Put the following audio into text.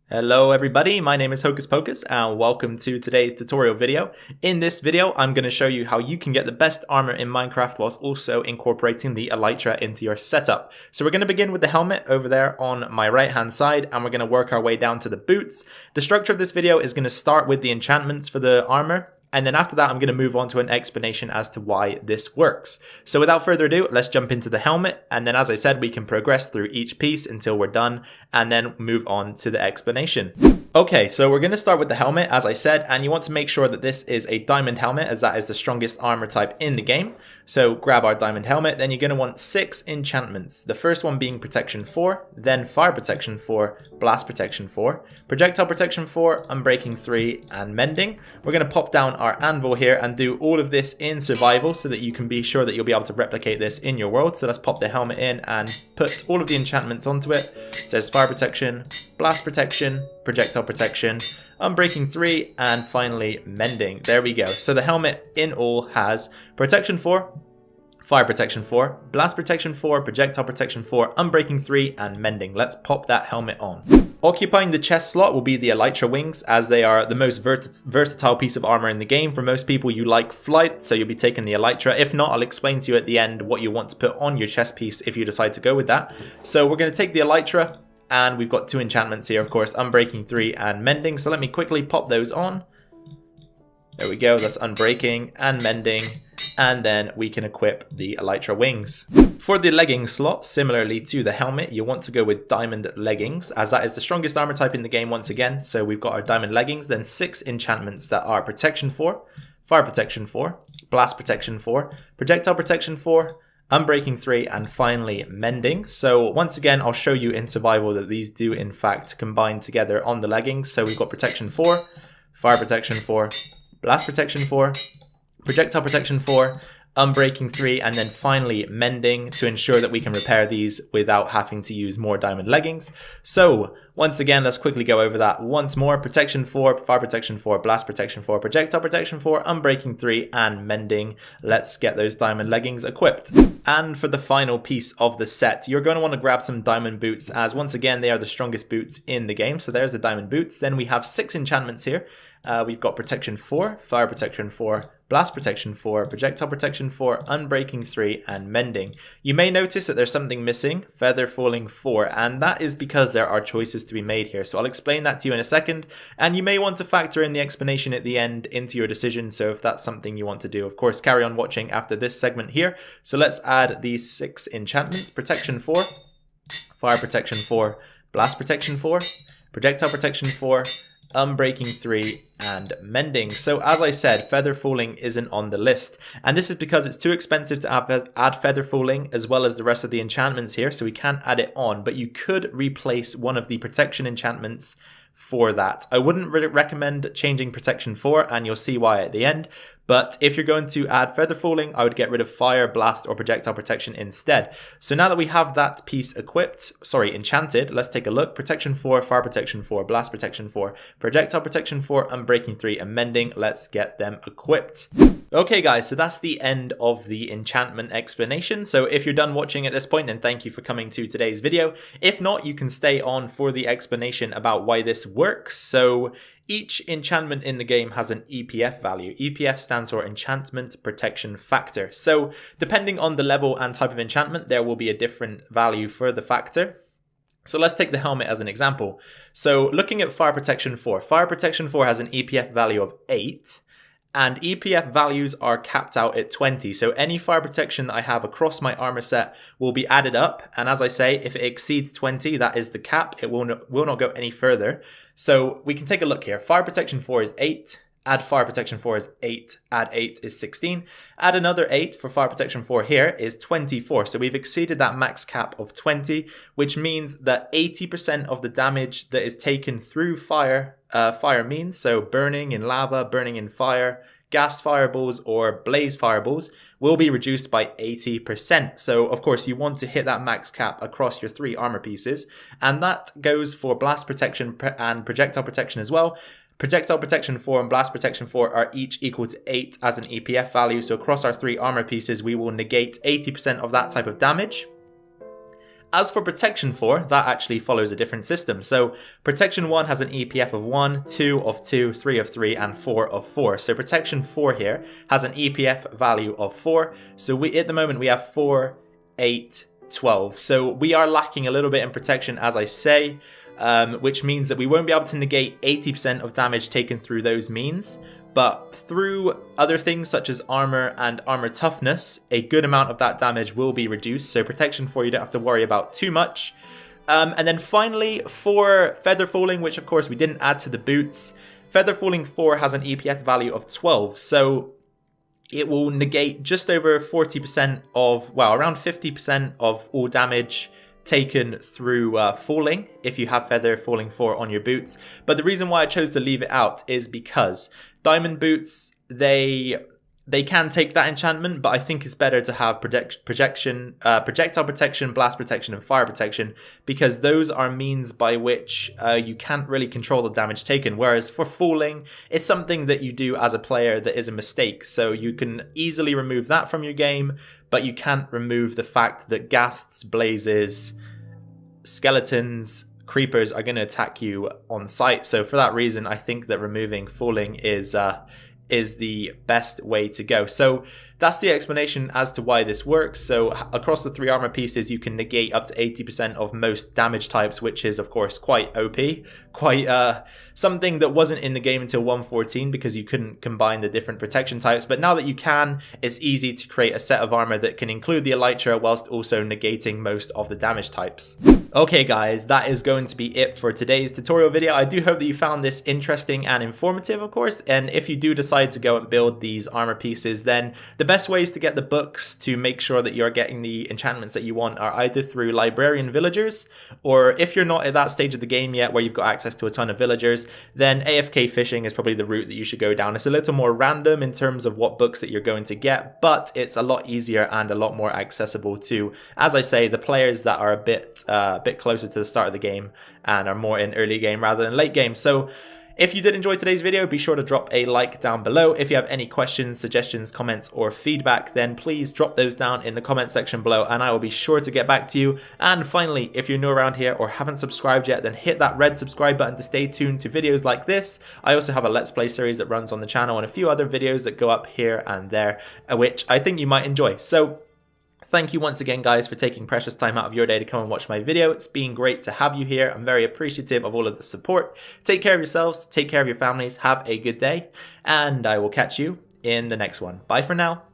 Hello everybody, my name is Hocus Pocus and welcome to today's tutorial video. In this video, I'm going to show you how you can get the best armor in Minecraft whilst also incorporating the elytra into your setup. So we're going to begin with the helmet over there on my right hand side and we're going to work our way down to the boots. The structure of this video is going to start with the enchantments for the armor. And then after that, I'm going to move on to an explanation as to why this works. So without further ado, let's jump into the helmet. And then as I said, we can progress through each piece until we're done and then move on to the explanation. Okay, so we're going to start with the helmet, as I said, and you want to make sure that this is a diamond helmet as that is the strongest armor type in the game. So grab our diamond helmet, then you're going to want 6 enchantments. The first one being Protection 4, then Fire Protection 4, Blast Protection 4, Projectile Protection 4, Unbreaking 3, and Mending. We're going to pop down our anvil here and do all of this in survival so that you can be sure that you'll be able to replicate this in your world. So let's pop the helmet in and put all of the enchantments onto it. It says Fire Protection, Blast Protection, Projectile Protection, Unbreaking 3, and finally Mending. There we go. So the helmet in all has Protection 4, Fire Protection 4, Blast Protection 4, Projectile Protection 4, Unbreaking 3, and Mending. Let's pop that helmet on. Occupying the chest slot will be the elytra wings, as they are the most versatile piece of armor in the game. For most people, you like flight, so you'll be taking the elytra. If not, I'll explain to you at the end what you want to put on your chest piece if you decide to go with that. So we're going to take the elytra, and we've got 2 enchantments here, of course, Unbreaking 3 and Mending. So let me quickly pop those on. There we go, that's Unbreaking and Mending. And then we can equip the elytra wings. For the leggings slot, similarly to the helmet, you want to go with diamond leggings, as that is the strongest armor type in the game once again. So we've got our diamond leggings, then 6 enchantments that are Protection 4, Fire Protection 4, Blast Protection 4, Projectile Protection 4, Unbreaking 3, and finally Mending. So once again, I'll show you in survival that these do in fact combine together on the leggings. So we've got Protection 4, Fire Protection 4, Blast Protection 4, Projectile Protection 4, Unbreaking 3, and then finally Mending to ensure that we can repair these without having to use more diamond leggings. So once again, let's quickly go over that once more. Protection 4, Fire Protection 4, Blast Protection 4, Projectile Protection 4, Unbreaking 3, and Mending. Let's get those diamond leggings equipped. And for the final piece of the set, you're going to want to grab some diamond boots, as once again, they are the strongest boots in the game. So there's the diamond boots. Then we have 6 enchantments here. We've got Protection 4, Fire Protection 4, Blast Protection 4, Projectile Protection 4, Unbreaking 3, and Mending. You may notice that there's something missing, Feather Falling 4, and that is because there are choices to be made here. So I'll explain that to you in a second, and you may want to factor in the explanation at the end into your decision, so if that's something you want to do, of course, carry on watching after this segment here. So let's add these 6 enchantments. Protection 4, Fire Protection 4, Blast Protection 4, Projectile Protection 4, Unbreaking 3, and Mending. So as I said, Feather Falling isn't on the list, and this is because it's too expensive to add Feather Falling as well as the rest of the enchantments here, so we can't add it on, but you could replace one of the protection enchantments for that. I wouldn't really recommend changing Protection 4, and you'll see why at the end. But if you're going to add Feather Falling, I would get rid of Fire, Blast, or Projectile Protection instead. So now that we have that piece enchanted, let's take a look. Protection 4, Fire Protection 4, Blast Protection 4, Projectile Protection 4, Unbreaking 3, and Mending. Let's get them equipped. Okay guys, so that's the end of the enchantment explanation. So if you're done watching at this point, then thank you for coming to today's video. If not, you can stay on for the explanation about why this works. So each enchantment in the game has an EPF value. EPF stands for Enchantment Protection Factor. So depending on the level and type of enchantment, there will be a different value for the factor. So let's take the helmet as an example. So looking at Fire Protection 4. Fire Protection 4 has an EPF value of 8. And EPF values are capped out at 20. So any fire protection that I have across my armor set will be added up. And as I say, if it exceeds 20, that is the cap. It will not go any further. So we can take a look here. Fire Protection 4 is 8. Add Fire Protection 4 is 8. Add 8 is 16. Add another 8 for Fire Protection 4 here is 24. So we've exceeded that max cap of 20, which means that 80% of the damage that is taken through fire means, so burning in lava, burning in fire, gas fireballs, or blaze fireballs, will be reduced by 80%. So of course you want to hit that max cap across your 3 armor pieces, and that goes for Blast Protection and Projectile Protection as well. Projectile Protection 4 and Blast Protection 4 are each equal to 8 as an EPF value, so across our 3 armor pieces we will negate 80% of that type of damage. As for Protection 4, that actually follows a different system. So Protection 1 has an EPF of 1, 2 of 2, 3 of 3, and 4 of 4. So Protection 4 here has an EPF value of 4. So at the moment we have 4, 8, 12. So we are lacking a little bit in protection, as I say, which means that we won't be able to negate 80% of damage taken through those means. But through other things such as armor and armor toughness, a good amount of that damage will be reduced. So Protection 4 you don't have to worry about too much. And then finally, for Feather Falling, which of course we didn't add to the boots, Feather Falling 4 has an EPF value of 12. So it will negate just over 40% of, well, around 50% of all damage taken through falling if you have Feather Falling 4 on your boots. But the reason why I chose to leave it out is because diamond boots, they can take that enchantment, but I think it's better to have projectile protection, blast protection, and fire protection, because those are means by which you can't really control the damage taken. Whereas for falling, it's something that you do as a player that is a mistake. So you can easily remove that from your game, but you can't remove the fact that ghasts, blazes, skeletons, creepers are going to attack you on sight. So for that reason, I think that removing falling is the best way to go. So that's the explanation as to why this works. So across the 3 armor pieces, you can negate up to 80% of most damage types, which is of course quite OP, quite something that wasn't in the game until 1.14 because you couldn't combine the different protection types. But now that you can, it's easy to create a set of armor that can include the elytra whilst also negating most of the damage types. Okay guys, that is going to be it for today's tutorial video. I do hope that you found this interesting and informative, of course, and if you do decide to go and build these armor pieces, then the best ways to get the books to make sure that you're getting the enchantments that you want are either through librarian villagers, or if you're not at that stage of the game yet where you've got access to a ton of villagers, then AFK fishing is probably the route that you should go down. It's a little more random in terms of what books that you're going to get, but it's a lot easier and a lot more accessible to, as I say, the players that are a bit closer to the start of the game and are more in early game rather than late game. So if you did enjoy today's video, be sure to drop a like down below. If you have any questions, suggestions, comments, or feedback, then please drop those down in the comment section below and I will be sure to get back to you. And finally, if you're new around here or haven't subscribed yet, then hit that red subscribe button to stay tuned to videos like this. I also have a Let's Play series that runs on the channel and a few other videos that go up here and there, which I think you might enjoy. So thank you once again, guys, for taking precious time out of your day to come and watch my video. It's been great to have you here. I'm very appreciative of all of the support. Take care of yourselves, take care of your families, have a good day, and I will catch you in the next one. Bye for now.